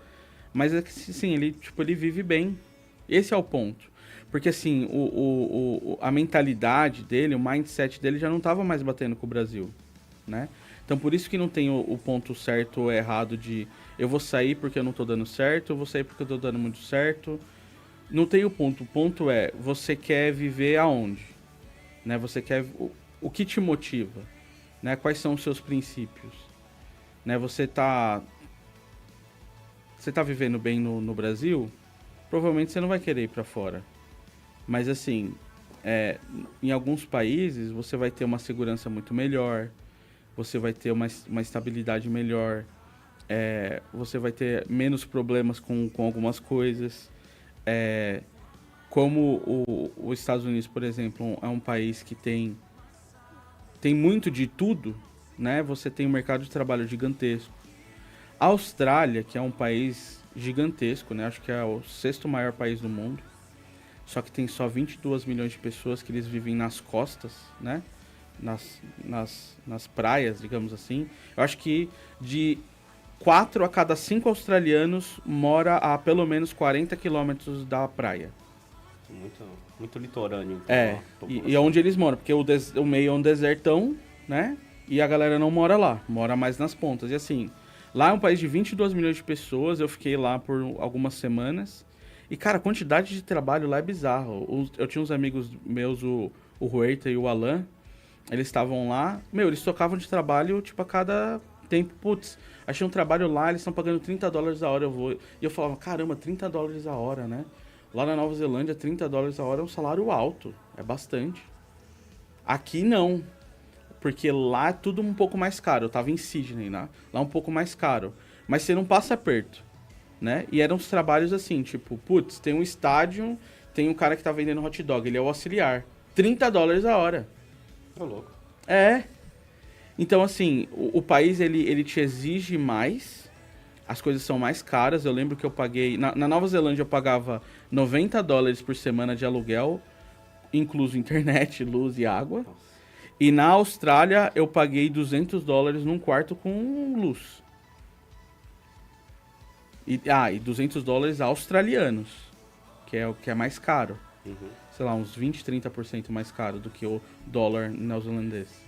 mas é que, sim, ele vive bem. Esse é o ponto. Porque, assim, a mentalidade dele, o mindset dele já não estava mais batendo com o Brasil, né? Então, por isso que não tem o ponto certo ou errado de eu vou sair porque eu não tô dando certo, eu vou sair porque eu tô dando muito certo. Não tem o ponto. O ponto é, você quer viver aonde? Né? Você quer... O que te motiva? Né? Quais são os seus princípios? Né? Você tá vivendo bem no Brasil? Provavelmente você não vai querer ir pra fora. Mas, assim, em alguns países você vai ter uma segurança muito melhor, você vai ter uma estabilidade melhor, você vai ter menos problemas com algumas coisas. Como os Estados Unidos, por exemplo, é um país que tem muito de tudo, né? Você tem um mercado de trabalho gigantesco. A Austrália, que é um país gigantesco, né? Acho que é o 6º maior país do mundo. Só que tem só 22 milhões de pessoas que eles vivem nas costas, né? Nas praias, digamos assim. Eu acho que de 4 a cada 5 australianos mora a pelo menos 40 quilômetros da praia. Muito litorâneo. Então, e onde eles moram, porque o meio é um desertão, né? E a galera não mora lá, mora mais nas pontas. E assim, lá é um país de 22 milhões de pessoas, eu fiquei lá por algumas semanas. E, cara, a quantidade de trabalho lá é bizarro. Eu tinha uns amigos meus, o Huerta e o Alan, eles estavam lá, eles tocavam de trabalho, tipo, a cada tempo. Putz, achei um trabalho lá, eles estão pagando $30 a hora, eu vou. E eu falava, caramba, $30 a hora, né? Lá na Nova Zelândia, $30 a hora é um salário alto, é bastante. Aqui não, porque lá é tudo um pouco mais caro. Eu tava em Sydney, né? Lá é um pouco mais caro, mas você não passa perto, né? E eram os trabalhos assim, tipo, putz, tem um estádio, tem um cara que tá vendendo hot dog, ele é o auxiliar. $30 a hora. Tô louco. Então, assim, o país, ele te exige mais, as coisas são mais caras. Eu lembro que eu paguei... Na Nova Zelândia eu pagava $90 por semana de aluguel, incluso internet, luz e água. Nossa. E na Austrália eu paguei $200 num quarto com luz. E $200 australianos, que é o que é mais caro. Uhum. Sei lá, uns 20, 30% mais caro do que o dólar neozelandês.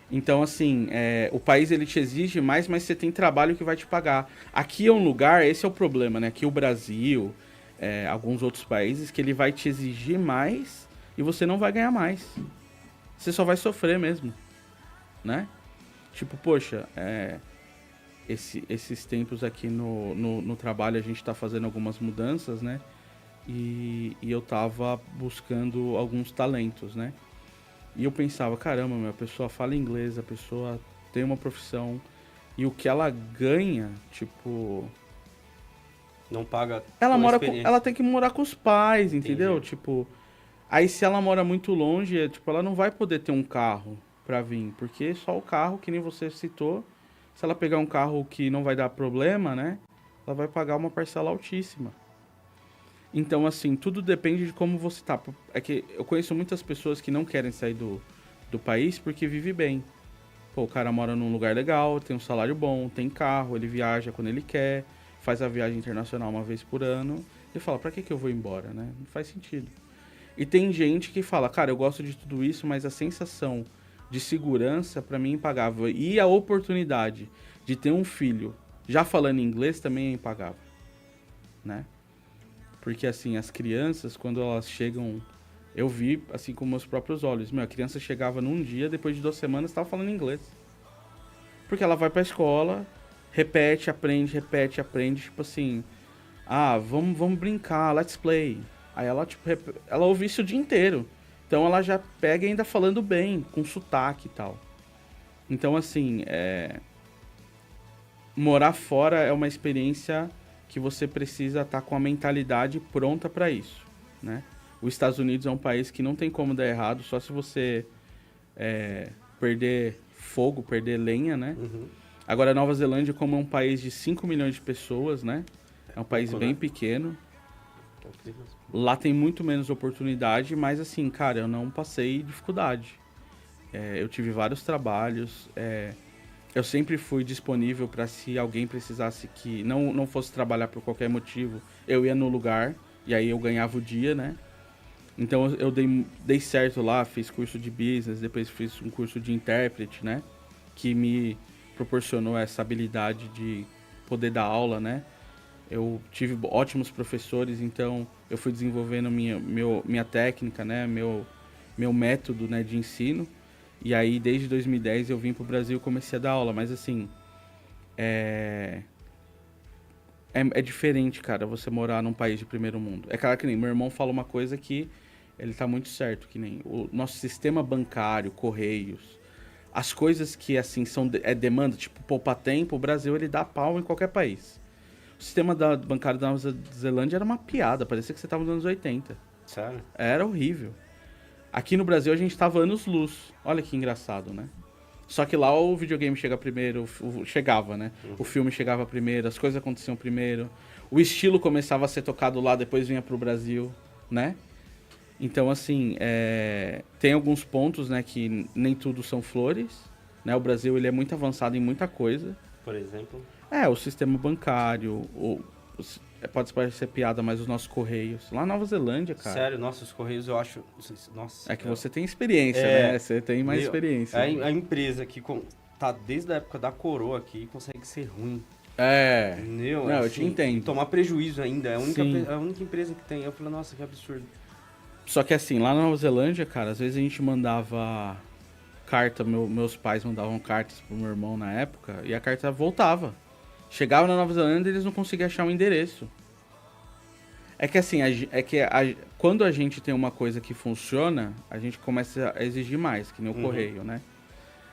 Então, assim, o país ele te exige mais, mas você tem trabalho que vai te pagar. Aqui é um lugar, esse é o problema, né? Aqui o Brasil, alguns outros países, que ele vai te exigir mais e você não vai ganhar mais. Você só vai sofrer mesmo, né? Tipo, poxa, esses tempos aqui no trabalho a gente tá fazendo algumas mudanças, né? E eu tava buscando alguns talentos, né? E eu pensava, caramba, a pessoa fala inglês, a pessoa tem uma profissão, e o que ela ganha, tipo... Não paga ela tem que morar com os pais, entendeu? Entendi. Tipo, aí se ela mora muito longe, tipo, ela não vai poder ter um carro pra vir, porque só o carro, que nem você citou, se ela pegar um carro que não vai dar problema, né? Ela vai pagar uma parcela altíssima. Então, assim, tudo depende de como você tá. É que eu conheço muitas pessoas que não querem sair do país porque vive bem. Pô, o cara mora num lugar legal, tem um salário bom, tem carro, ele viaja quando ele quer, faz a viagem internacional uma vez por ano. E fala, pra que eu vou embora, né? Não faz sentido. E tem gente que fala, cara, eu gosto de tudo isso, mas a sensação de segurança pra mim é impagável. E a oportunidade de ter um filho já falando inglês também é impagável, né? Porque, assim, as crianças, quando elas chegam... Eu vi, assim, com meus próprios olhos. A criança chegava num dia, depois de 2 semanas, estava falando inglês. Porque ela vai pra escola, repete, aprende, tipo assim... vamos brincar, let's play. Aí ela, tipo, ela ouve isso o dia inteiro. Então ela já pega ainda falando bem, com sotaque e tal. Então, assim, morar fora é uma experiência... que você precisa estar com a mentalidade pronta para isso, né? Os Estados Unidos é um país que não tem como dar errado, só se você perder fogo, perder lenha, né? Uhum. Agora, a Nova Zelândia, como é um país de 5 milhões de pessoas, né? É um país bem pequeno. Lá tem muito menos oportunidade, mas assim, cara, eu não passei dificuldade. Eu tive vários trabalhos, eu sempre fui disponível para se alguém precisasse que não fosse trabalhar por qualquer motivo, eu ia no lugar e aí eu ganhava o dia, né? Então eu dei certo lá, fiz curso de business, depois fiz um curso de intérprete, né? Que me proporcionou essa habilidade de poder dar aula, né? Eu tive ótimos professores, então eu fui desenvolvendo minha técnica, né? Meu método, né, de ensino. E aí, desde 2010, eu vim pro Brasil e comecei a dar aula. Mas, assim, é diferente, cara, você morar num país de primeiro mundo. É claro que nem meu irmão fala uma coisa que ele tá muito certo, que nem o nosso sistema bancário, Correios, as coisas que, assim, demanda, tipo, poupar tempo, o Brasil, ele dá pau em qualquer país. O sistema bancário da Nova Zelândia era uma piada, parecia que você tava nos anos 80. Sério? Era horrível. Aqui no Brasil, a gente tava anos-luz. Olha que engraçado, né? Só que lá o videogame chega primeiro, chegava, né? O filme chegava primeiro, as coisas aconteciam primeiro. O estilo começava a ser tocado lá, depois vinha pro Brasil, né? Então, assim, tem alguns pontos, né, que nem tudo são flores, né? O Brasil, ele é muito avançado em muita coisa. Por exemplo? O sistema bancário, pode parecer piada, mas os nossos correios. Lá na Nova Zelândia, cara... Sério, nossa, os correios eu acho... Nossa, que você tem experiência, né? Você tem mais experiência. A empresa que tá desde a época da coroa aqui consegue ser ruim. Entendeu? Não, eu te entendo. Tomar prejuízo ainda. É a única empresa que tem. Eu falei, nossa, que absurdo. Só que assim, lá na Nova Zelândia, cara, às vezes a gente mandava carta, meus pais mandavam cartas pro meu irmão na época, e a carta voltava. Chegava na Nova Zelândia e eles não conseguiam achar o endereço. É que assim, quando a gente tem uma coisa que funciona, a gente começa a exigir mais, que nem o correio, né?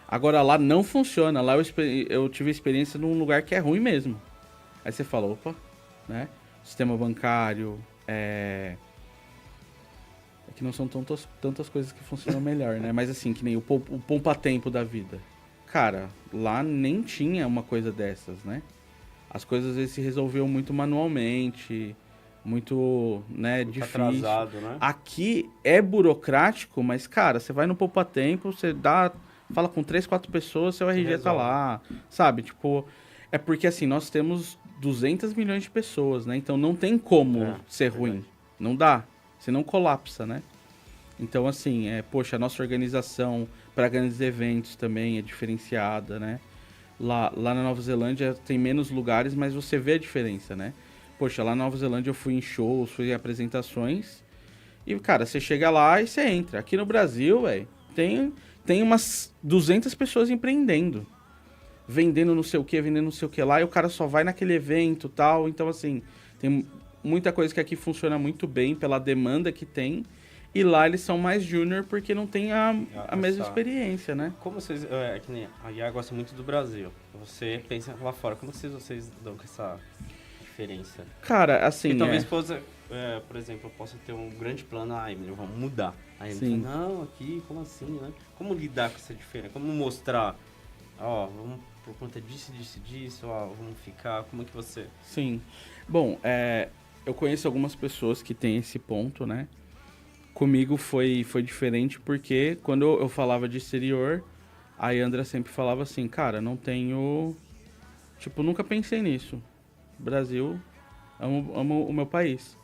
Agora lá não funciona, lá eu tive experiência num lugar que é ruim mesmo. Aí você fala, opa, né? Sistema bancário, é que não são tantas coisas que funcionam melhor, né? Mas assim, que nem o poupa-tempo da vida. Cara, lá nem tinha uma coisa dessas, né? As coisas às vezes se resolviam muito manualmente, muito, né, difícil. Atrasado, né? Aqui é burocrático, mas, cara, você vai no poupa-tempo, você fala com 3, 4 pessoas, seu RG tá lá, sabe? Tipo, é porque assim, nós temos 200 milhões de pessoas, né? Então não tem como ser ruim. Não dá. Você não colapsa, né? Então, assim, poxa, a nossa organização para grandes eventos também é diferenciada, né? Lá na Nova Zelândia tem menos lugares, mas você vê a diferença, né? Poxa, lá na Nova Zelândia eu fui em shows, fui em apresentações. E, cara, você chega lá e você entra. Aqui no Brasil, velho, tem umas 200 pessoas empreendendo. Vendendo não sei o que, vendendo não sei o que lá. E o cara só vai naquele evento e tal. Então, assim, tem muita coisa que aqui funciona muito bem pela demanda que tem. E lá eles são mais júnior porque não tem a mesma experiência, né? Como vocês... que nem a Iá gosta muito do Brasil. Você pensa lá fora. Como vocês dão com essa diferença? Cara, assim... Porque talvez fosse... por exemplo, eu possa ter um grande plano. Emílio, vamos mudar. Aí Emílio fala, não, aqui, como assim, né? Como lidar com essa diferença? Como mostrar... vamos por conta disso, vamos ficar... Como é que você... Sim. Bom, eu conheço algumas pessoas que têm esse ponto, né? Comigo foi diferente porque quando eu falava de exterior, a Yandra sempre falava assim, cara, não tenho... Tipo, nunca pensei nisso. Brasil, amo o meu país.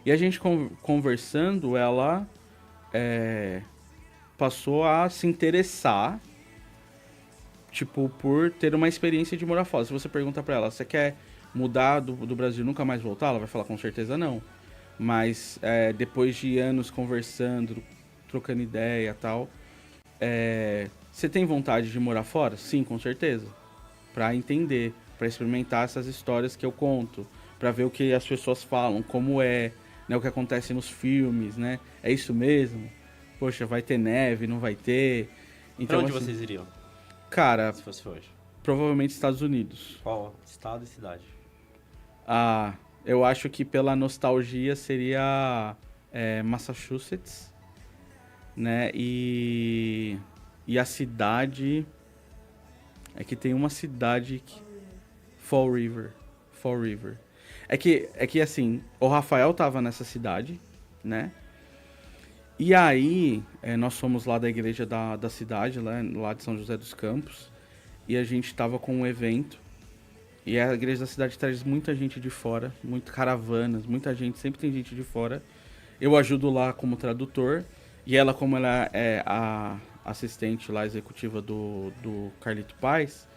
E a gente conversando, ela passou a se interessar, tipo, por ter uma experiência de morar fora. Se você pergunta pra ela, você quer mudar do Brasil e nunca mais voltar? Ela vai falar com certeza não. Mas depois de anos conversando, trocando ideia e tal, você tem vontade de morar fora? Sim, com certeza. Pra entender, pra experimentar essas histórias que eu conto, pra ver o que as pessoas falam, como né, o que acontece nos filmes, né? É isso mesmo? Poxa, vai ter neve, não vai ter? Então, pra onde assim, vocês iriam? Cara, se fosse hoje? Provavelmente Estados Unidos. Qual estado e cidade? Eu acho que pela nostalgia seria Massachusetts, né? E a cidade... É que tem uma cidade... Fall River. É que assim, o Rafael tava nessa cidade, né? E aí, nós fomos lá da igreja da cidade, lá de São José dos Campos, e a gente tava com um evento. E a igreja da cidade traz muita gente de fora, muitas caravanas, muita gente, sempre tem gente de fora. Eu ajudo lá como tradutor, e ela, como ela é a assistente lá, executiva do Carlito Paz,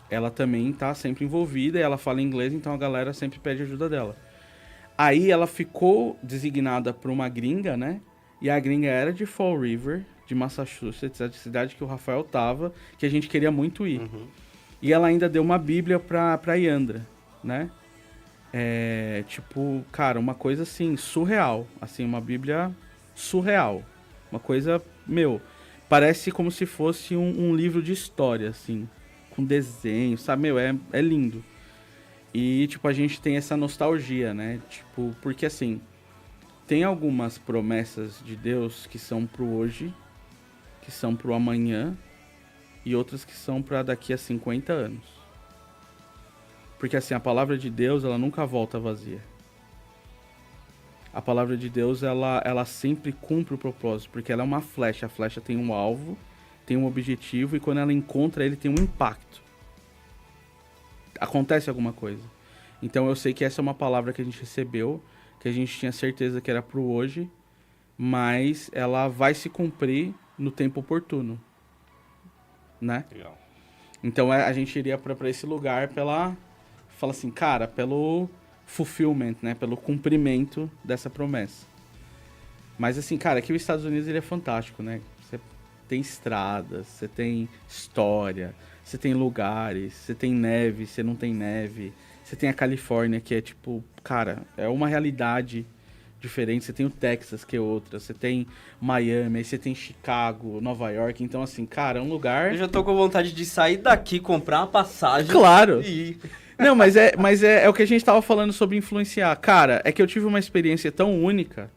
ela também tá sempre envolvida, e ela fala inglês, então a galera sempre pede ajuda dela. Aí ela ficou designada por uma gringa, né? E a gringa era de Fall River, de Massachusetts, a cidade que o Rafael tava, que a gente queria muito ir. Uhum. E ela ainda deu uma bíblia pra Yandra, né? Tipo, cara, uma coisa assim, surreal. Assim, uma bíblia surreal. Uma coisa, parece como se fosse um livro de história, assim, com desenho, sabe? Meu, é lindo. E, tipo, a gente tem essa nostalgia, né? Tipo, porque, assim, tem algumas promessas de Deus que são pro hoje, que são pro amanhã, e outras que são pra daqui a 50 anos. Porque, assim, a palavra de Deus, ela nunca volta vazia. A palavra de Deus, ela sempre cumpre o propósito, porque ela é uma flecha. A flecha tem um alvo, tem um objetivo, e quando ela encontra ele, tem um impacto. Acontece alguma coisa. Então eu sei que essa é uma palavra que a gente recebeu, que a gente tinha certeza que era pro hoje, mas ela vai se cumprir no tempo oportuno, né? Legal. Então a gente iria para esse lugar fala assim, cara, pelo fulfillment, né? Pelo cumprimento dessa promessa. Mas assim, cara, aqui os Estados Unidos ele é fantástico, né? Você tem estradas, você tem história, você tem lugares, você tem neve, você não tem neve. Você tem a Califórnia, que é tipo, cara, é uma realidade diferente. Você tem o Texas, que é outra. Você tem Miami, aí você tem Chicago, Nova York. Então, assim, cara, é um lugar... Eu já tô com vontade de sair daqui, comprar uma passagem. Claro! E ir. Não, mas é o que a gente tava falando sobre influenciar. Cara, é que eu tive uma experiência tão única.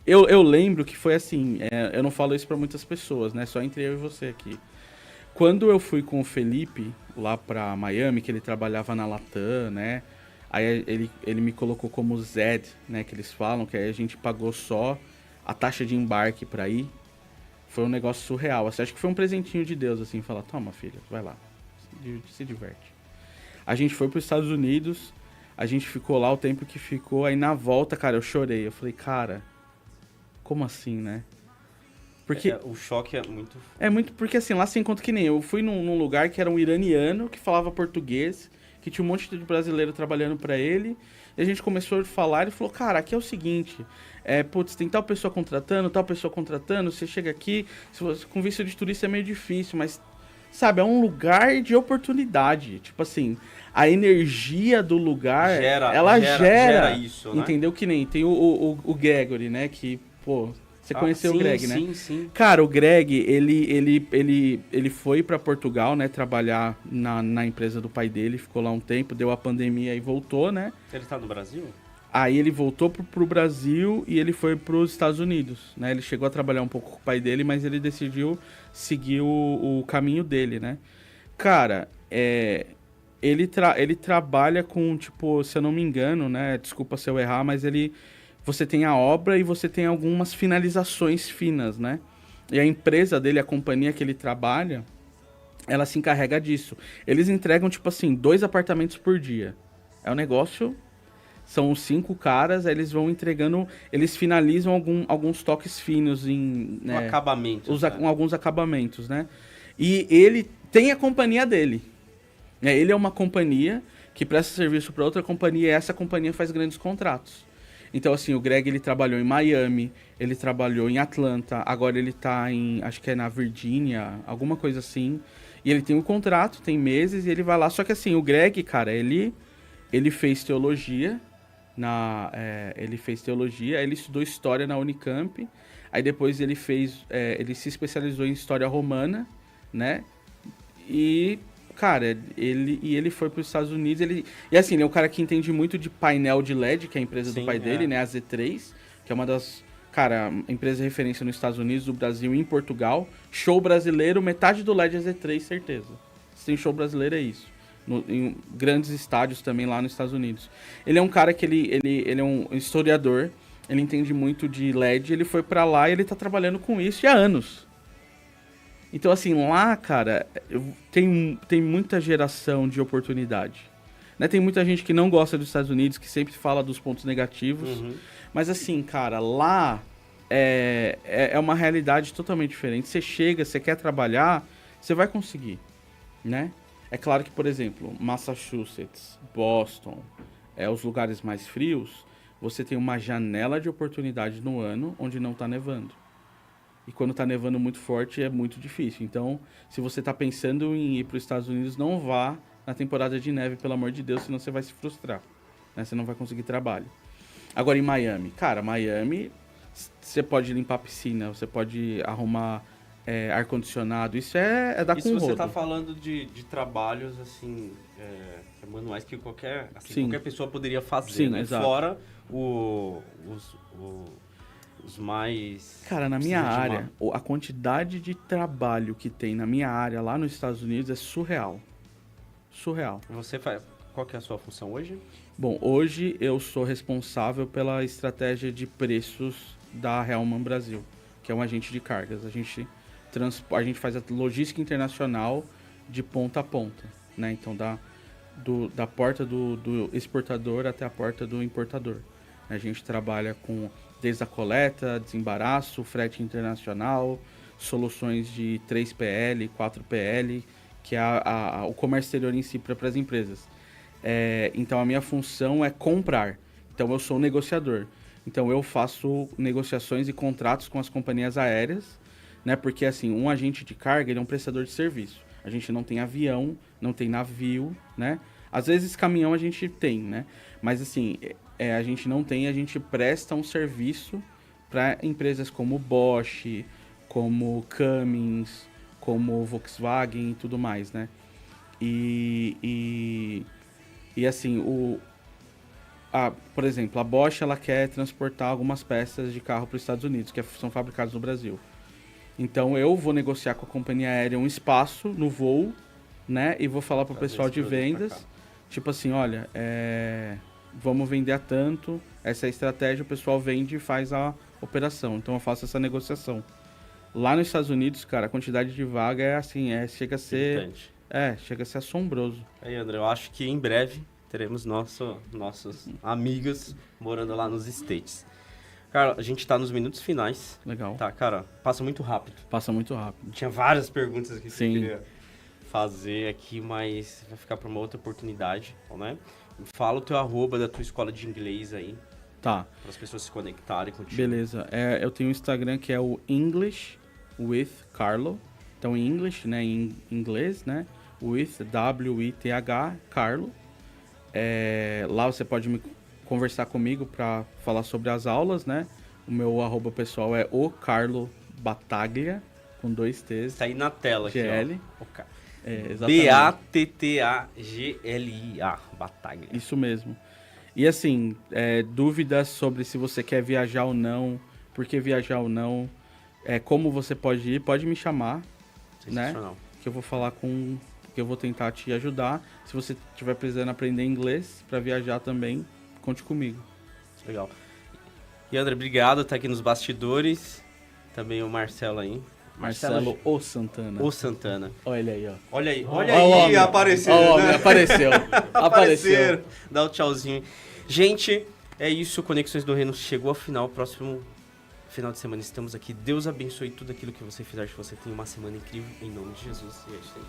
Eu lembro que foi assim, eu não falo isso pra muitas pessoas, né? Só entre eu e você aqui. Quando eu fui com o Felipe lá pra Miami, que ele trabalhava na Latam, né? Aí ele me colocou como Zed, né? Que eles falam, que aí a gente pagou só a taxa de embarque pra ir. Foi um negócio surreal. Assim, acho que foi um presentinho de Deus, assim, falar, toma, filha, vai lá, se diverte. A gente foi pros Estados Unidos, a gente ficou lá o tempo que ficou, aí na volta, cara, eu chorei. Eu falei, cara, como assim, né? Porque o choque é muito... É muito... Porque assim, lá você encontra que nem eu. Fui num lugar que era um iraniano que falava português, que tinha um monte de brasileiro trabalhando pra ele. E a gente começou a falar e falou, cara, aqui é o seguinte... putz, tem tal pessoa contratando, você chega aqui... com visto de turista é meio difícil, mas... Sabe, é um lugar de oportunidade. Tipo assim, a energia do lugar... ela gera isso, né? Entendeu? Que nem tem o Gregory, né? Que, pô... Você conheceu o Greg, né? Sim. Cara, o Greg, ele foi pra Portugal, né? Trabalhar na empresa do pai dele. Ficou lá um tempo, deu a pandemia e voltou, né? Ele tá no Brasil? Aí ele voltou pro Brasil e ele foi pros Estados Unidos, né? Ele chegou a trabalhar um pouco com o pai dele, mas ele decidiu seguir o caminho dele, né? Cara, ele trabalha com, tipo, se eu não me engano, né? Desculpa se eu errar, mas você tem a obra e você tem algumas finalizações finas, né? E a empresa dele, a companhia que ele trabalha, ela se encarrega disso. Eles entregam, tipo assim, 2 apartamentos por dia. É um negócio... São 5 caras, aí eles vão entregando... Eles finalizam alguns toques finos em... Né, acabamentos. Alguns acabamentos, né? E ele tem a companhia dele. Ele é uma companhia que presta serviço para outra companhia e essa companhia faz grandes contratos. Então, assim, o Greg, ele trabalhou em Miami, ele trabalhou em Atlanta, agora ele tá acho que é na Virgínia, alguma coisa assim. E ele tem um contrato, tem meses, e ele vai lá. Só que, assim, o Greg, cara, ele fez teologia, ele estudou história na Unicamp, aí depois ele se especializou em história romana, né? E... Cara, ele foi para os Estados Unidos, e assim, ele é um cara que entende muito de painel de LED, que é a empresa do pai dele, né, a Z3, que é uma das, cara, empresas de referência nos Estados Unidos, do Brasil e em Portugal. Show brasileiro, metade do LED é Z3, certeza. Se tem show brasileiro, é isso. Em grandes estádios também lá nos Estados Unidos. Ele é um cara que ele é um historiador, ele entende muito de LED, ele foi para lá e ele tá trabalhando com isso há anos. Então, assim, lá, cara, tem muita geração de oportunidade. Né? Tem muita gente que não gosta dos Estados Unidos, que sempre fala dos pontos negativos. Uhum. Mas, assim, cara, lá é uma realidade totalmente diferente. Você chega, você quer trabalhar, você vai conseguir, né? É claro que, por exemplo, Massachusetts, Boston, os lugares mais frios, você tem uma janela de oportunidade no ano onde não tá nevando. E quando tá nevando muito forte, é muito difícil. Então, se você tá pensando em ir para os Estados Unidos, não vá na temporada de neve, pelo amor de Deus, senão você vai se frustrar. Né? Você não vai conseguir trabalho. Agora, em Miami. Cara, Miami, você pode limpar a piscina, você pode arrumar ar-condicionado, isso é dar com rodo. Isso você tá falando de trabalhos, assim, manuais que qualquer pessoa poderia fazer, sim, né? Exato. Fora os mais... Cara, na minha área, a quantidade de trabalho que tem na minha área lá nos Estados Unidos é surreal. Surreal. Qual que é a sua função hoje? Bom, hoje eu sou responsável pela estratégia de preços da Hellman Brasil, que é um agente de cargas. A gente faz a logística internacional de ponta a ponta, né? Então, da porta do exportador até a porta do importador. A gente trabalha desde a coleta, desembaraço, frete internacional, soluções de 3PL, 4PL, que é o comércio exterior em si para as empresas. Então, a minha função é comprar. Então, eu sou negociador. Então, eu faço negociações e contratos com as companhias aéreas, né? Porque, assim, um agente de carga, ele é um prestador de serviço. A gente não tem avião, não tem navio, né? Às vezes, caminhão a gente tem, né? Mas, assim, a gente não tem, a gente presta um serviço para empresas como Bosch, como Cummins, como Volkswagen e tudo mais, né? E assim, por exemplo, a Bosch ela quer transportar algumas peças de carro para os Estados Unidos, que são fabricados no Brasil. Então eu vou negociar com a companhia aérea um espaço no voo, né? E vou falar para o pessoal de vendas, tipo assim, olha, vamos vender a tanto, essa é a estratégia, o pessoal vende e faz a operação. Então eu faço essa negociação. Lá nos Estados Unidos, cara, a quantidade de vaga é assim, chega a ser assombroso. Aí, André, eu acho que em breve teremos nossos amigos morando lá nos States. Cara, a gente tá nos minutos finais. Legal. Tá, cara, passa muito rápido. Passa muito rápido. Tinha várias perguntas aqui que Sim. eu queria fazer aqui, mas vai ficar para uma outra oportunidade, né? Fala o teu @, da tua escola de inglês aí. Tá. Para as pessoas se conectarem contigo. Beleza. Eu tenho um Instagram que é o English with Carlo. Então, em English, né? Em inglês, né? With, W-I-T-H, Carlo. Lá você pode conversar comigo para falar sobre as aulas, né? O meu @, pessoal, é o Carlo Battaglia, com 2 T's. Tá aí na tela aqui, GL. ó. Exatamente. Battaglia, Battaglia. Isso mesmo. E assim, dúvidas sobre se você quer viajar ou não, por que viajar ou não, como você pode ir, pode me chamar, né? Que eu vou falar que eu vou tentar te ajudar. Se você estiver precisando aprender inglês para viajar também, conte comigo. Legal. E André, obrigado por estar aqui nos bastidores. Também o Marcelo aí. Marcelo O Santana. O Santana. Olha ele aí, ó. Olha aí, apareceu. Né? Apareceu. Apareceu. Dá o tchauzinho. Gente, é isso. Conexões do Reino chegou ao final. Próximo final de semana estamos aqui. Deus abençoe tudo aquilo que você fizer. Que você tenha uma semana incrível. Em nome de Jesus. E é isso aí.